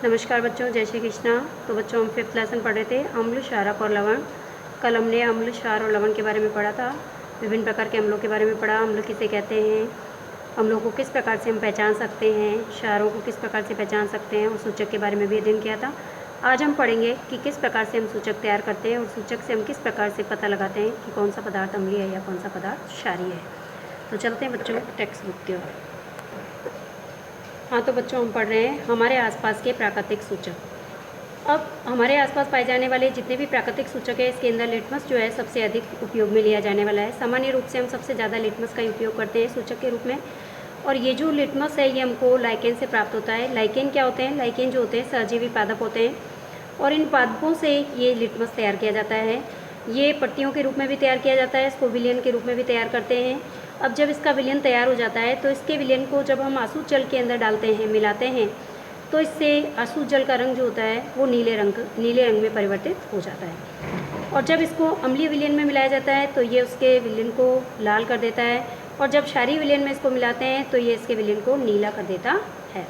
नमस्कार बच्चों, जय श्री कृष्णा। तो बच्चों, हम 5th लेसन पढ़ रहे थे अम्ल, क्षारक और लवण। कल हमने अम्ल, क्षार और लवण के बारे में पढ़ा था। विभिन्न प्रकार के अम्लों के बारे में पढ़ा। अम्ल किसे कहते हैं, अम्लों को किस प्रकार से हम पहचान सकते हैं, क्षारों को किस प्रकार से पहचान सकते हैं, और सूचक के बारे में भी अध्ययन किया था। आज हम पढ़ेंगे कि किस प्रकार से हम सूचक तैयार करते हैं और सूचक से हम किस प्रकार से पता लगाते हैं कि कौन सा पदार्थ अम्लीय है या कौन सा पदार्थ क्षारीय है। तो चलते हैं बच्चों टेक्स्ट बुक की ओर। हाँ, तो बच्चों हम पढ़ रहे हैं हमारे आसपास के प्राकृतिक सूचक। अब हमारे आसपास पाए जाने वाले जितने भी प्राकृतिक सूचक है, इसके अंदर लिटमस जो है सबसे अधिक उपयोग में लिया जाने वाला है। सामान्य रूप से हम सबसे ज़्यादा लिटमस का उपयोग करते हैं सूचक के रूप में। और ये जो लिटमस है ये हमको लाइकेन से प्राप्त होता है। लाइकेन क्या होते हैं? लाइकेन जो होते हैं सहजीवी पादप होते हैं, और इन पादपों से ये लिटमस तैयार किया जाता है। ये पट्टियों के रूप में भी तैयार किया जाता है, इसको विलयन के रूप में भी तैयार करते हैं। अब जब इसका विलयन तैयार हो जाता है तो इसके विलयन को जब हम आसुत जल के अंदर डालते हैं, मिलाते हैं, तो इससे आसुत जल का रंग जो होता है वो नीले रंग में परिवर्तित हो जाता है। और जब इसको अम्लीय विलयन में मिलाया जाता है तो ये उसके विलयन को लाल कर देता है, और जब क्षारीय विलयन में इसको मिलाते हैं तो ये इसके विलयन को नीला कर देता है।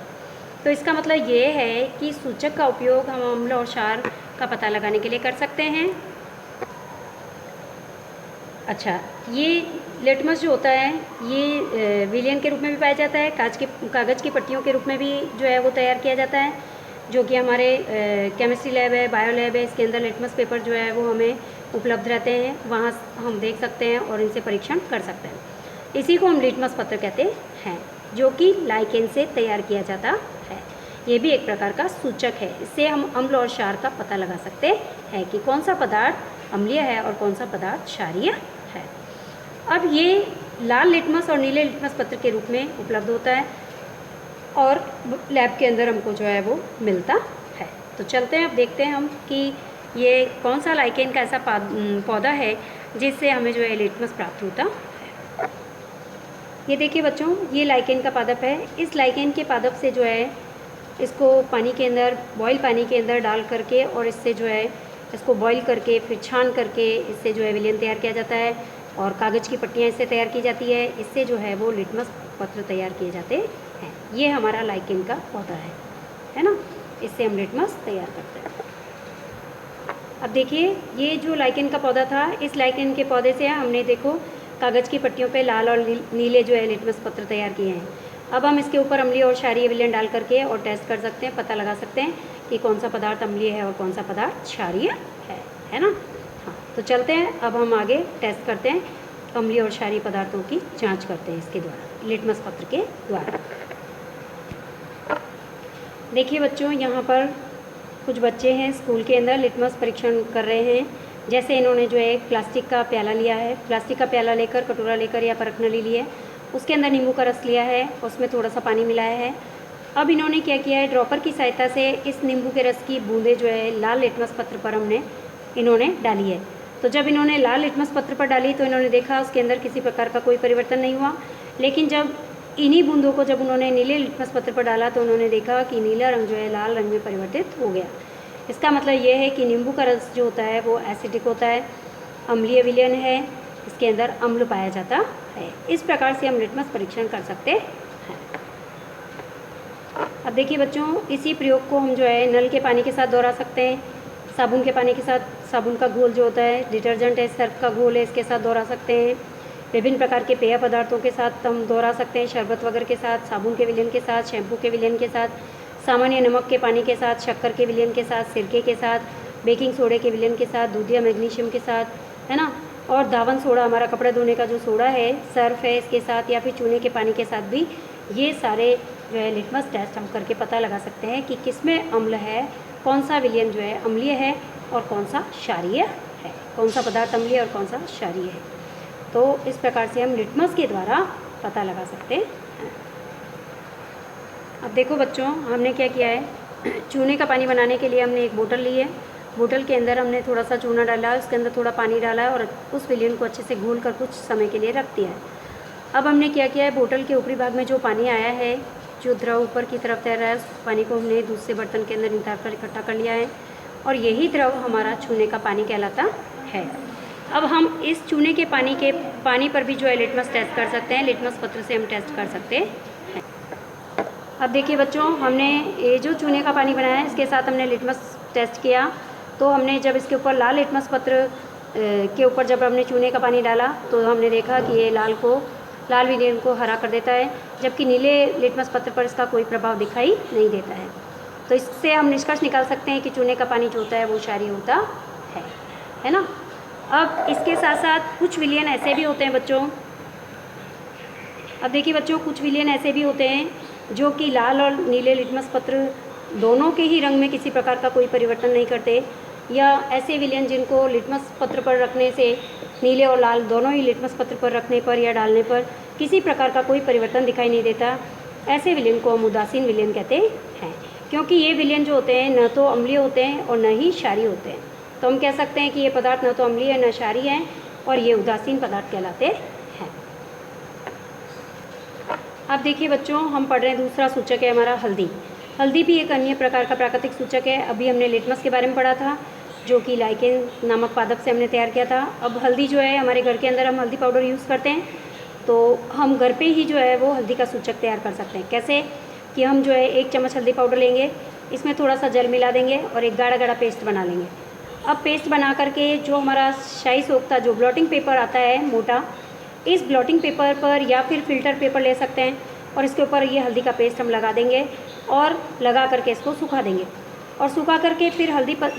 तो इसका मतलब ये है कि सूचक का उपयोग हम अम्ल और क्षार का पता लगाने के लिए कर सकते हैं। अच्छा, ये लिटमस जो होता है ये विलयन के रूप में भी पाया जाता है, कागज़ की पट्टियों के रूप में भी जो है वो तैयार किया जाता है, जो कि हमारे केमिस्ट्री लैब है, बायो लैब है, इसके अंदर लिटमस पेपर जो है वो हमें उपलब्ध रहते हैं। वहाँ हम देख सकते हैं और इनसे परीक्षण कर सकते हैं। इसी को हम लिटमस पत्र कहते हैं, जो कि लाइकेन से तैयार किया जाता है। ये भी एक प्रकार का सूचक है। इससे हम अम्ल और क्षार का पता लगा सकते हैं कि कौन सा पदार्थ अम्लीय है और कौन सा पदार्थ क्षारीय है। अब ये लाल लिटमस और नीले लिटमस पत्र के रूप में उपलब्ध होता है और लैब के अंदर हमको जो है वो मिलता है। तो चलते हैं, अब देखते हैं हम कि ये कौन सा लाइकेन का ऐसा पौधा है जिससे हमें जो है लिटमस प्राप्त होता है। ये देखिए बच्चों, ये लाइकेन का पादप है। इस लाइकेन के पादप से जो है इसको पानी के अंदर, बॉयल पानी के अंदर डाल करके, और इससे जो है इसको बॉईल करके फिर छान करके इससे जो है विलयन तैयार किया जाता है, और कागज़ की पट्टियाँ इससे तैयार की जाती है। इससे जो है वो लिटमस पत्र तैयार किए जाते हैं। ये हमारा लाइकेन का पौधा है ना। इससे हम लिटमस तैयार करते हैं। अब देखिए, ये जो लाइकेन का पौधा था, इस लाइकेन के पौधे से हमने देखो कागज़ की पट्टियों पे लाल और नीले जो है लिटमस पत्र तैयार किए हैं। अब हम इसके ऊपर अम्लीय और क्षारीय विलयन डाल करके और टेस्ट कर सकते हैं, पता लगा सकते हैं कि कौन सा पदार्थ अम्लीय है और कौन सा पदार्थ क्षारीय है ना। हाँ, तो चलते हैं, अब हम आगे टेस्ट करते हैं, अम्लीय और क्षारीय पदार्थों की जांच करते हैं इसके द्वारा, लिटमस पत्र के द्वारा। देखिए बच्चों, यहाँ पर कुछ बच्चे हैं स्कूल के अंदर लिटमस परीक्षण कर रहे हैं। जैसे इन्होंने जो है प्लास्टिक का प्याला लिया है, प्लास्टिक का प्याला लेकर, कटोरा लेकर या परखनली ली है, उसके अंदर नींबू का रस लिया है, उसमें थोड़ा सा पानी मिलाया है। अब इन्होंने क्या किया है, ड्रॉपर की सहायता से इस नींबू के रस की बूंदें जो है लाल लिटमस पत्र पर इन्होंने डाली है। तो जब इन्होंने लाल लिटमस पत्र पर डाली तो इन्होंने देखा उसके अंदर किसी प्रकार का कोई परिवर्तन नहीं हुआ। लेकिन जब इन्हीं बूंदों को जब उन्होंने नीले लिटमस पत्र पर डाला तो उन्होंने देखा कि नीला रंग जो है लाल रंग में परिवर्तित हो गया। इसका मतलब ये है कि नींबू का रस जो होता है वो एसिडिक होता है, अम्लीय विलयन है, इसके अंदर अम्ल पाया जाता है। इस प्रकार से हम लिटमस परीक्षण कर सकते हैं। अब देखिए बच्चों, इसी प्रयोग को हम जो है नल के पानी के साथ दोहरा सकते हैं, साबुन के पानी के साथ, साबुन का घोल जो होता है, डिटर्जेंट है, सर्फ का घोल है, इसके साथ दोहरा सकते हैं। विभिन्न प्रकार के पेय पदार्थों के साथ हम दोहरा सकते हैं, शरबत वगैरह के साथ, साबुन के विलयन के साथ, शैम्पू के विलयन के साथ, सामान्य नमक के पानी के साथ, शक्कर के विलयन के साथ, सिरके के साथ, बेकिंग सोडे के विलयन के साथ, दूध या मैग्नीशियम के साथ, है ना। और दावन सोडा, हमारा कपड़े धोने का जो सोडा है, सर्फ है, इसके साथ, या फिर चूने के पानी के साथ भी ये सारे जो है लिटमस टेस्ट हम करके पता लगा सकते हैं कि किसमें अम्ल है, कौन सा विलयन जो है अम्लीय है और कौन सा क्षारीय है, कौन सा पदार्थ अम्लीय और कौन सा क्षारीय है। तो इस प्रकार से हम लिटमस के द्वारा पता लगा सकते हैं। अब देखो बच्चों, हमने क्या किया है, चूने का पानी बनाने के लिए हमने एक बोतल ली है। बोतल के अंदर हमने थोड़ा सा चूना डाला है, उसके अंदर थोड़ा पानी डाला है और उस विलयन को अच्छे से घोल कर कुछ समय के लिए रख दिया है। अब हमने क्या किया है, बोतल के ऊपरी भाग में जो पानी आया है, जो द्रव ऊपर की तरफ तैर रहा है, उस पानी को हमने दूसरे बर्तन के अंदर निकाल कर इकट्ठा कर लिया है, और यही द्रव हमारा चूने का पानी कहलाता है। अब हम इस चूने के पानी पर भी जो है लिटमस टेस्ट कर सकते हैं, लिटमस पत्र से हम टेस्ट कर सकते हैं। अब देखिए बच्चों, हमने ये जो चूने का पानी बनाया है इसके साथ हमने लिटमस टेस्ट किया। तो हमने जब इसके ऊपर लाल लिटमस पत्र के ऊपर जब हमने चूने का पानी डाला तो हमने देखा कि ये लाल विलियन को हरा कर देता है, जबकि नीले लिटमस पत्र पर इसका कोई प्रभाव दिखाई नहीं देता है। तो इससे हम निष्कर्ष निकाल सकते हैं कि चूने का पानी जो होता है वो क्षारीय होता है ना। अब इसके साथ साथ कुछ विलियन ऐसे भी होते हैं बच्चों, अब देखिए बच्चों, कुछ विलियन ऐसे भी होते हैं जो कि लाल और नीले लिटमस पत्र दोनों के ही रंग में किसी प्रकार का कोई परिवर्तन नहीं करते, या ऐसे विलियन जिनको लिटमस पत्र पर रखने से नीले और लाल दोनों ही लिटमस पत्र पर रखने पर या डालने पर किसी प्रकार का कोई परिवर्तन दिखाई नहीं देता, ऐसे विलियन को हम उदासीन विलियन कहते हैं। क्योंकि ये विलियन जो होते हैं न तो अम्लीय होते हैं और न ही क्षारीय होते हैं। तो हम कह सकते हैं कि ये पदार्थ न तो अम्लीय है न क्षारीय हैं और ये उदासीन पदार्थ कहलाते हैं। अब देखिए बच्चों, हम पढ़ रहे हैं दूसरा सूचक है हमारा हल्दी। हल्दी भी एक अन्य प्रकार का प्राकृतिक सूचक है। अभी हमने लिटमस के बारे में पढ़ा था जो कि लाइकेन नामक पादप से हमने तैयार किया था। अब हल्दी जो है, हमारे घर के अंदर हम हल्दी पाउडर यूज़ करते हैं, तो हम घर पे ही जो है वो हल्दी का सूचक तैयार कर सकते हैं। कैसे कि हम जो है 1 चम्मच हल्दी पाउडर लेंगे, इसमें थोड़ा सा जल मिला देंगे और एक गाढ़ा गाढ़ा पेस्ट बना लेंगे। अब पेस्ट बना करके जो हमारा शाही सोख्ता जो ब्लॉटिंग पेपर आता है मोटा, इस ब्लॉटिंग पेपर पर या फिर फ़िल्टर पेपर ले सकते हैं और इसके ऊपर ये हल्दी का पेस्ट हम लगा देंगे और लगा करके इसको सुखा देंगे। और सुखा करके फिर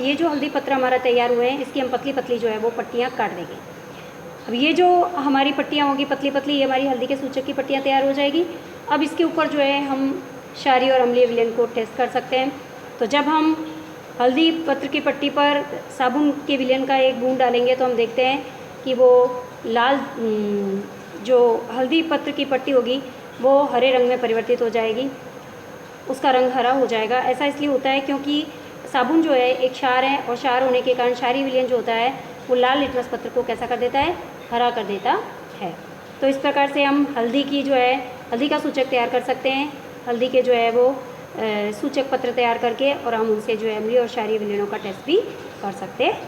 ये जो हल्दी पत्र हमारा तैयार हुए हैं इसकी हम पतली पतली जो है वो पट्टियाँ काट देंगे। अब ये जो हमारी पट्टियाँ होगी पतली पतली, ये हमारी हल्दी के सूचक की पट्टियाँ तैयार हो जाएगी। अब इसके ऊपर जो है हम क्षारीय और अम्लीय विलयन को टेस्ट कर सकते हैं। तो जब हम हल्दी पत्र की पट्टी पर साबुन के विलयन का एक बूंद डालेंगे तो हम देखते हैं कि वो लाल जो हल्दी पत्र की पट्टी होगी वो हरे रंग में परिवर्तित हो जाएगी, उसका रंग हरा हो जाएगा। ऐसा इसलिए होता है क्योंकि साबुन जो है एक क्षार है और क्षार होने के कारण क्षारीय विलयन जो होता है वो लाल लिटमस पत्र को कैसा कर देता है, हरा कर देता है। तो इस प्रकार से हम हल्दी का सूचक तैयार कर सकते हैं, हल्दी के जो है वो सूचक पत्र तैयार करके, और हम उनसे जो है अम्लीय और क्षारीय विलयनों का टेस्ट भी कर सकते हैं।